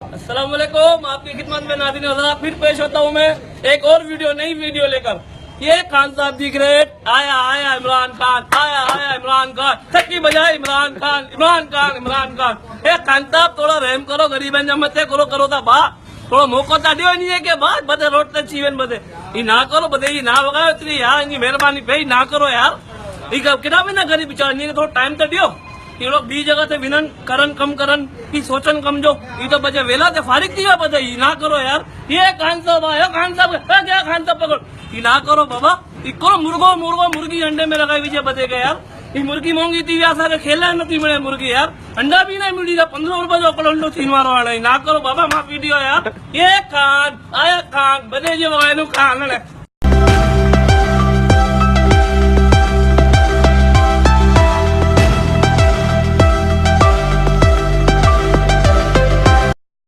अस्सलाम वालेकुम, आपकी खिदमत में नाज़रीन हज़रात फिर पेश होता हूँ मैं एक और नई वीडियो लेकर। ये खान साहब दी ग्रेट आया इमरान खान, आया इमरान खान, छक्की बजाए इमरान खान। ए खान साहब थोड़ा रहम करो, गरीब मत करो था बा थोड़ा मौको ताड़ियो नहीं है के बाद बदे रोटते चीवन बदे ये ना करो बदे ये ना वगायो इतनी यार इनकी मेहरबानी पे ना करो यार। ये कितना भी ना गरीब बेचारा थोड़ा टाइम तो दियो। ये लोग बी जगह से विनन करन कम करन की सोचन कम जो ये तो बचे वेला थे फारिग थी बता ये ना करो यार। ये खान साहब आया खान साहब क्या खान साहब पकड़ ये ना करो बाबा। ये करो मुर्गी अंडे में लगाई विजय बते गए यार। ये मुर्गी मोंगी थी असांखे खेला नहीं मिले मुर्गी यार अंडा भी नहीं मिली 15 रुपए जो अंडो थीन वारो हाणे ना करो बाबा मां वीडियो यार। ये खान आया खान बदे जे वगाए खान